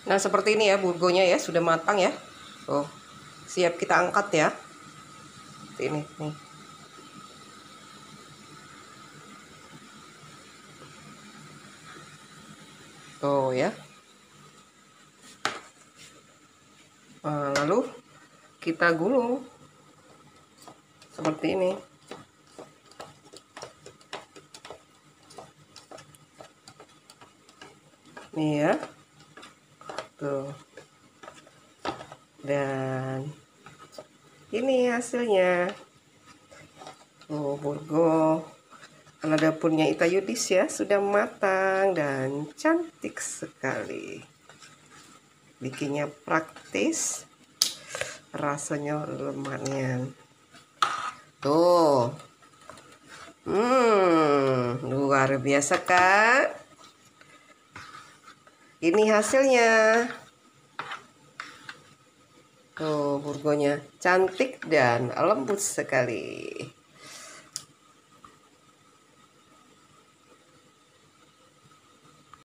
Nah, seperti ini ya burgonya ya, sudah matang ya. Tuh, siap kita angkat ya. Seperti ini nih. Tuh ya. Nah, lalu kita gulung seperti ini. Nih ya. Tuh. Dan ini hasilnya. Oh, burgo ala dapurnya Ita Yudis ya, sudah matang dan cantik sekali. Bikinnya praktis, rasanya lumayan. Tuh. Luar biasa kan? Ini hasilnya. Tuh, burgonya cantik dan lembut sekali.